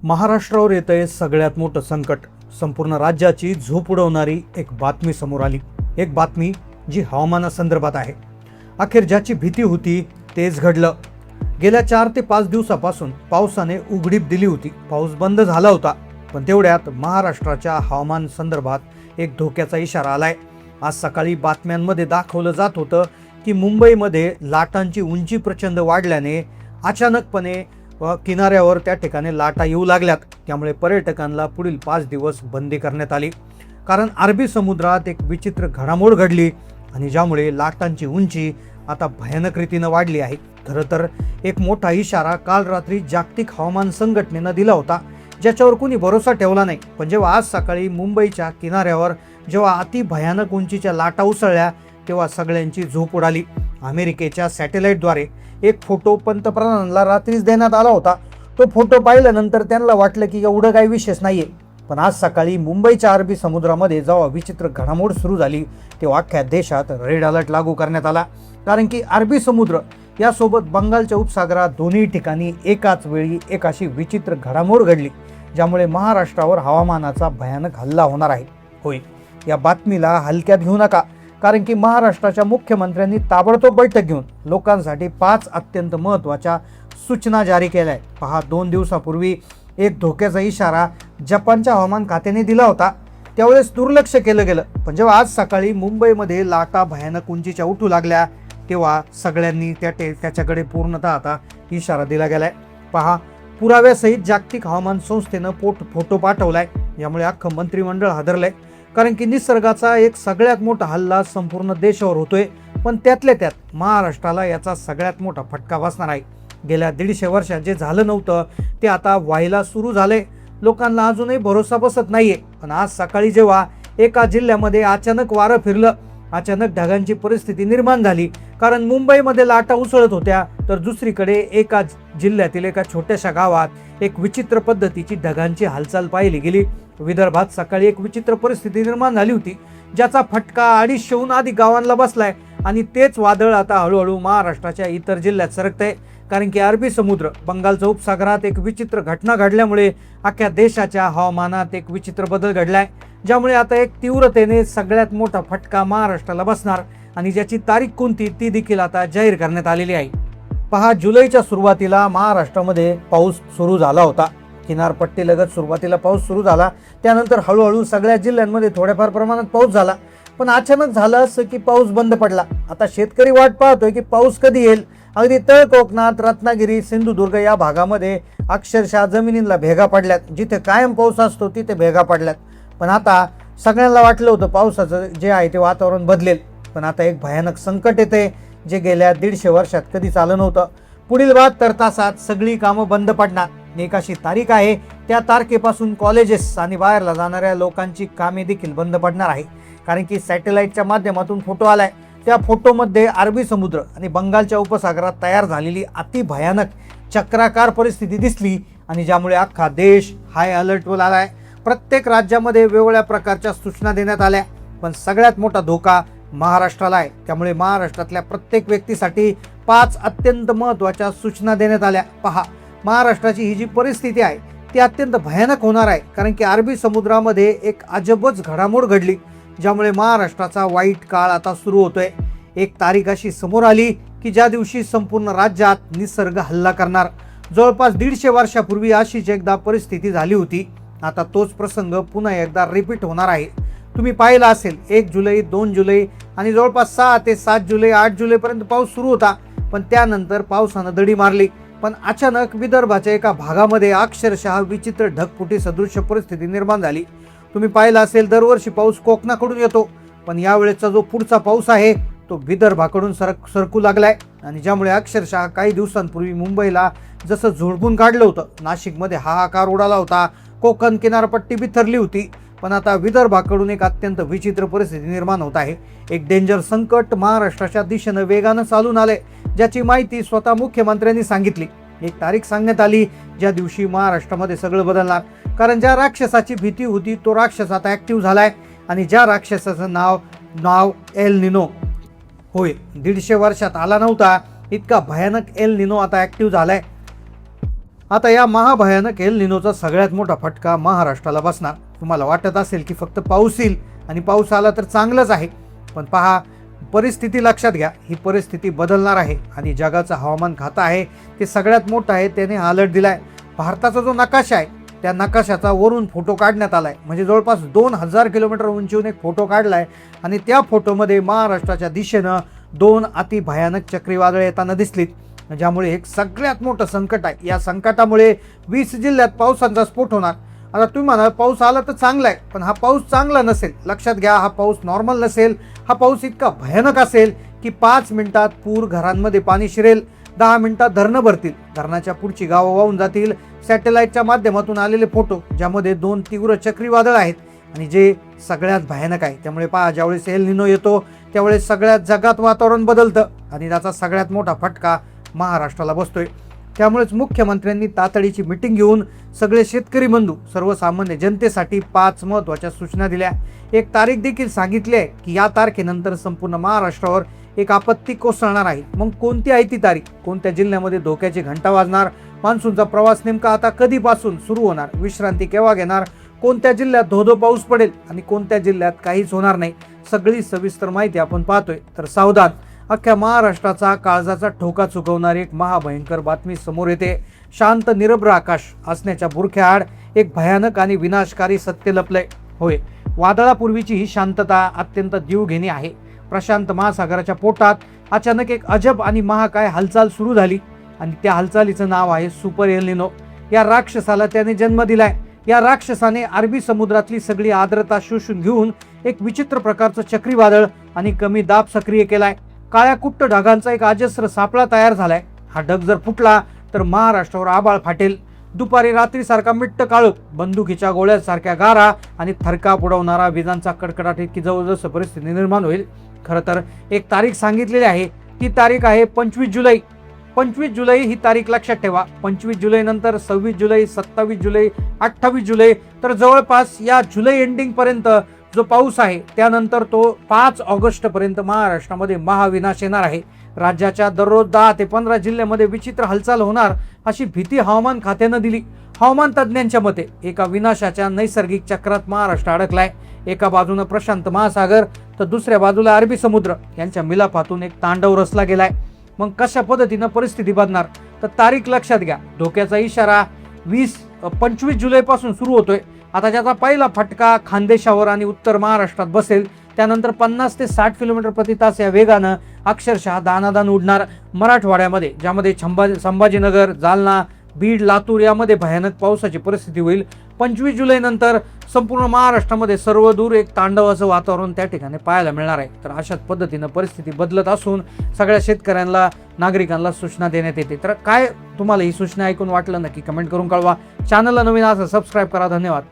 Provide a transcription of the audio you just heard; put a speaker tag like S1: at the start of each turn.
S1: महाराष्ट्रावर येतंय सगळ्यात मोठं संकट. संपूर्ण राज्याची झोप उडवणारी एक बातमी समोर आली. एक बातमी जी हवामानासंदर्भात आहे. अखेर ज्याची भीती होती तेच घडलं. गेल्या 4 ते 5 दिवसापासून पावसाने उघडीप दिली होती. पाऊस बंद झाला होता, पण तेवढ्यात महाराष्ट्राच्या हवामान संदर्भात एक धोक्याचा इशारा आलाय. आज सकाळी बातम्यांमध्ये दाखवलं जात होतं की मुंबईमध्ये लाटांची उंची प्रचंड वाढल्याने अचानकपणे किनाऱ्यावर त्या ठिकाणी लाटा येऊ लागल्यात. त्यामुळे पर्यटकांना पुढील 5 दिवस बंदी करण्यात आली. कारण अरबी समुद्रात एक विचित्र घडामोड घडली आणि ज्यामुळे लाटांची उंची आता भयानक रीतीनं वाढली आहे. खरं तर एक मोठा इशारा काल रात्री जागतिक हवामान संघटनेनं दिला होता, ज्याच्यावर कोणी भरोसा ठेवला नाही. पण जेव्हा आज सकाळी मुंबईच्या किनाऱ्यावर जेव्हा अति भयानक उंचीच्या लाटा उसळल्या तेव्हा सगळ्यांची झोप उडाली. अमेरिकेच्या सॅटेलाईटद्वारे एक फोटो पंतप्रधानांना रात्रीच देण्यात आला होता. तो फोटो पाहिल्यानंतर त्यांना वाटलं की एवढं काही विशेष नाहीये. पण आज सकाळी मुंबईच्या अरबी समुद्रामध्ये जेव्हा विचित्र घडामोड सुरू झाली तेव्हा अख्ख्या देशात रेड अलर्ट लागू करण्यात आला. कारण की अरबी समुद्र यासोबत बंगालच्या उपसागरात दोन्ही ठिकाणी एकाच वेळी एक अशी विचित्र घडामोड घडली, ज्यामुळे महाराष्ट्रावर हवामानाचा भयानक हल्ला होणार आहे. होय, या बातमीला हलक्यात घेऊ नका, कारण की महाराष्ट्राच्या मुख्यमंत्र्यांनी ताबडतोब बैठक घेऊन लोकांसाठी 5 अत्यंत महत्त्वाच्या सूचना जारी केल्या आहेत. पहा, 2 दिवसापूर्वी एक धोक्याचा इशारा जपानच्या हवामान खात्याने दिला होता. त्यावेळेस दुर्लक्ष केलं गेलं. पण जेव्हा आज सकाळी मुंबईमध्ये लाटा भयानक उंचीच्या उठू लागल्या तेव्हा सगळ्यांनी त्याच्याकडे पूर्णतः आता इशारा दिला गेलाय. पहा, पुराव्यासहित जागतिक हवामान संस्थेनं फोटो पाठवलाय. यामुळे अख्खं मंत्रिमंडळ हादरलंय. कारण की निसर्गाचा एक सगळ्यात मोठा हल्ला संपूर्ण देशावर होतोय, पण त्यातल्या त्यात महाराष्ट्राला याचा सगळ्यात मोठा फटका बसणार आहे. गेल्या 150 वर्षात जे झालं नव्हतं ते आता व्हायला सुरू झालंय. लोकांना अजूनही भरोसा बसत नाहीये. पण आज सकाळी जेव्हा एका जिल्ह्यामध्ये अचानक वारं फिरलं, अचानक ढगांची परिस्थिती निर्माण झाली. कारण मुंबईमध्ये लाटा उसळत होत्या, तर दुसरीकडे एका जिल्ह्यातील एका छोट्याशा गावात एक विचित्र पद्धतीची ढगांची हालचाल पाहिली गेली. विदर्भात सकाळी एक विचित्र परिस्थिती निर्माण झाली होती, ज्याचा फटका 250हून अधिक गावांना बसलाय. आणि तेच वादळ आता हळूहळू महाराष्ट्राच्या इतर जिल्ह्यात सरकतंय. कारण की अरबी समुद्र बंगालच्या उपसागरात एक विचित्र घटना घडल्यामुळे अख्ख्या देशाच्या हवामानात एक विचित्र बदल घडलाय, ज्यामुळे आता एक तीव्रतेने सगळ्यात मोठा फटका महाराष्ट्राला बसणार. आणि ज्याची तारीख कोणती ती देखील आता जाहीर करण्यात आलेली आहे. पहा, जुलैच्या सुरुवातीला महाराष्ट्रामध्ये पाऊस सुरू झाला होता. किनारपट्टीलगत सुरुवातीला पाऊस सुरू झाला. त्यानंतर हळूहळू सगळ्या जिल्ह्यांमध्ये थोड्याफार प्रमाणात पाऊस झाला. पण अचानक झालं असं की पाऊस बंद पडला. आता शेतकरी वाट पाहतोय की पाऊस कधी येईल. अगदी तळ कोकणात, रत्नागिरी, सिंधुदुर्ग या भागामध्ये अक्षरशः जमिनींना भेगा पडल्यात. जिथे कायम पाऊस असतो तिथे भेगा पडल्यात. पण आता सगळ्यांना वाटलं होतं पावसाचं जे आहे ते वातावरण बदलेल. पण आता एक भयानक संकट येते, जे गेल्या 150 वर्षात कधी आलं नव्हतं. पुढील 72 तासात सगळी कामं बंद पडणार. एक अशी तारीख आहे, त्या तारखेपासून कॉलेजेस आणि बाहेरला जाणाऱ्या लोकांची कामे देखील बंद पडणार आहे. कारण की सॅटेलाईटच्या माध्यमातून फोटो आलाय. त्या फोटोमध्ये अरबी समुद्र आणि बंगालच्या उपसागरात तयार झालेली अति भयानक चक्राकार परिस्थिती दिसली. आणि ज्यामुळे अख्खा देश हाय अलर्टवर आलाय. प्रत्येक राज्यामध्ये वेगवेगळ्या प्रकारच्या सूचना देण्यात आल्या. पण सगळ्यात मोठा धोका महाराष्ट्राला आहे. त्यामुळे महाराष्ट्रातल्या प्रत्येक व्यक्तीसाठी 5 अत्यंत महत्त्वाच्या सूचना देण्यात आल्या. पहा, महाराष्ट्राची ही जी परिस्थिती आहे ती अत्यंत भयानक होणार आहे. कारण की अरबी समुद्रामध्ये एक अजबच घडामोड घडली, ज्यामुळे महाराष्ट्राचा वाईट काळ आता सुरू होतोय. एक तारीख अशी समोर आली की ज्या दिवशी संपूर्ण राज्यात निसर्ग हल्ला करणार. जवळपास 150 वर्षापूर्वी अशीच एकदा परिस्थिती झाली होती. आता तोच प्रसंग पुन्हा एकदा रिपीट होणार आहे. तुम्ही पाहिलं असेल, 1 जुलै, 2 जुलै आणि जवळपास 6 ते 7 जुलै, 8 जुलैपर्यंत पाऊस सुरू होता. पण त्यानंतर पावसानं दडी मारली. पण अचानक विदर्भाच्या एका भागामध्ये अक्षरशः विचित्र ढगफुटी सदृश्य परिस्थिती निर्माण झाली. तुम्ही पाहिलं असेल, दरवर्षी पाऊस कोकणाकडून येतो, पण यावेळेचा जो पुढचा पाऊस आहे तो विदर्भाकडून सरकू लागलाय. आणि ज्यामुळे अक्षरशः काही दिवसांपूर्वी मुंबईला जसं झोडपून काढलं होतं, नाशिकमध्ये हाहाकार उडाला होता, कोकण किनारपट्टी बिथरली होती. पण आता विदर्भाकडून एक अत्यंत विचित्र परिस्थिती निर्माण होत आहे. एक डेंजर संकट महाराष्ट्राच्या दिशेनं वेगानं चालून आलंय, ज्याची माहिती स्वतः मुख्यमंत्र्यांनी सांगितली. एक तारीख सांगण्यात आली ज्या दिवशी महाराष्ट्रामध्ये सगळं बदलणार. कारण ज्या राक्षसाची भीती होती तो राक्षस आता ऍक्टिव्ह झालाय. आणि ज्या राक्षसाचं नाव एल निनो. होय, 150 वर्षात आला नव्हता इतका भयानक एल निनो आता ऍक्टिव्ह झालाय. आता या महाभयानक एल निनोचा सगळ्यात मोठा फटका महाराष्ट्राला बसणार. तुम्हाला वाटत असेल की फक्त पाऊस येईल आणि पाऊस आला तर चांगलंच आहे, पण पहा, परिस्थिती लक्षात घ्या. ही परिस्थिती बदलणार आहे आणि जगाचं हवामान खातं आहे ते सगळ्यात मोठं आहे, त्याने अलर्ट दिलाय. भारताचा जो नकाशा आहे त्या नकाशाचा वरून फोटो काढण्यात आलाय, म्हणजे जवळपास 2000 किलोमीटर उंचीवरून एक फोटो काढलाय आणि त्या फोटोमध्ये महाराष्ट्राच्या दिशेनं 2 अति भयानक चक्रीवादळे येताना दिसलीत, ज्यामुळे एक सगळ्यात मोठं संकट आहे. या संकटामुळे 20 जिल्ह्यात पावसाचा स्फोट होणार. आता तुम्ही म्हणाल पाऊस आला तर चांगला आहे, पण हा पाऊस चांगला नसेल. लक्षात घ्या, हा पाऊस नॉर्मल नसेल. हा पाऊस इतका भयानक असेल की 5 मिनिटात पूर घरांमध्ये पाणी शिरेल, 10 मिनिटात धरणं भरतील, धरणाच्या पुढची गावं वाहून जातील. सॅटेलाईटच्या माध्यमातून आलेले फोटो ज्यामध्ये 2 तीव्र चक्रीवादळ आहेत आणि जे सगळ्यात भयानक आहे. त्यामुळे पहा, ज्यावेळेस एल निनो येतो त्यावेळेस सगळ्यात जगात वातावरण बदलतं आणि त्याचा सगळ्यात मोठा फटका महाराष्ट्राला बसतोय. त्यामुळेच मुख्यमंत्र्यांनी तातडीची मीटिंग घेऊन सगळे शेतकरी बंधू, सर्वसामान्य जनतेसाठी 5 महत्त्वाच्या सूचना दिल्या. एक तारीख देखील सांगितली आहे की या तारखेनंतर संपूर्ण महाराष्ट्रावर एक आपत्ती कोसळणार आहे. मग कोणती आहे ती तारीख? कोणत्या जिल्ह्यामध्ये धोक्याची घंटा वाजणार? मान्सूनचा प्रवास नेमका आता कधीपासून सुरू होणार? विश्रांती केव्हा घेणार? कोणत्या जिल्ह्यात धोधो पाऊस पडेल आणि कोणत्या जिल्ह्यात काहीच होणार नाही? सगळी सविस्तर माहिती आपण पाहतोय. तर सावधान, अख्ख्या महाराष्ट्राचा काळजाचा ठोका चुकवणारी एक महाभयंकर बातमी समोर येते. शांत निरभ्र आकाश असण्याच्या बुरख्याआड एक भयानक आणि विनाशकारी सत्य लपलंय. होय, वादळापूर्वीची ही शांतता अत्यंत जीवघेणी आहे. प्रशांत महासागराच्या पोटात अचानक एक अजब आणि महाकाय हालचाल सुरू झाली आणि त्या हालचालीचं नाव आहे सुपर एल निनो. या राक्षसाला त्याने जन्म दिलाय. या राक्षसाने अरबी समुद्रातली सगळी आर्द्रता शोषून घेऊन एक विचित्र प्रकारचं चक्रीवादळ आणि कमी दाब सक्रिय केलाय. काळ्या कुट्ट ढगांचा एक अजस्र सापळा तयार झालाय. हा ढग जर फुटला तर महाराष्ट्रावर आभाळ फाटेल. दुपारी रात्रीसारखा मिट्ट काळोख, बंदुकीच्या गोळ्यासारख्या गारा आणि थरकाप उडवणारा विजांचा कडकडाट इतकी जवळजवळ परिस्थिती निर्माण होईल. खरं तर एक तारीख सांगितलेली आहे. ती तारीख आहे 25 जुलै. 25 जुलै ही तारीख लक्षात ठेवा. 25 जुलै नंतर 26 जुलै, 27 जुलै, 28 जुलै, तर जवळपास या जुलै एंडिंग पर्यंत जो पाऊस आहे त्यानंतर तो 5 ऑगस्ट पर्यंत महाराष्ट्रामध्ये महाविनाश येणार आहे. राज्याच्या दररोज 10 ते 15 जिल्ह्यामध्ये विचित्र हालचाल होणार अशी भीती हवामान खात्यानं दिली. हवामान तज्ज्ञांच्या मते एका विनाशाच्या नैसर्गिक चक्रात महाराष्ट्र अडकलाय. एका बाजूनं प्रशांत महासागर तर दुसऱ्या बाजूला अरबी समुद्र यांच्या मिलाफातून एक तांडव रचला गेलाय. मग कशा पद्धतीनं परिस्थिती बदलणार? तर तारीख लक्षात घ्या. धोक्याचा इशारा 25 जुलैपासून सुरू होतोय. आता ज्याचा पहिला फटका खानदेशावर आणि उत्तर महाराष्ट्रात बसेल, त्यानंतर 50 ते 60 किलोमीटर प्रति तास या वेगानं अक्षरशः दानादान उडणार मराठवाड्यामध्ये, ज्यामध्ये संभाजीनगर, जालना, बीड, लातूर यामध्ये भयानक पावसाची परिस्थिती होईल. 25 जुलै नंतर संपूर्ण महाराष्ट्रामध्ये सर्वदूर एक तांडवाचं वातावरण त्या ठिकाणी पाहायला मिळणार आहे. तर अशाच पद्धतीनं परिस्थिती बदलत असून सगळ्या शेतकऱ्यांना, नागरिकांना सूचना देण्यात येते. तर काय तुम्हाला ही सूचना ऐकून वाटलं नक्की कमेंट करून कळवा. चॅनलला नवीन असं सबस्क्राईब करा. धन्यवाद.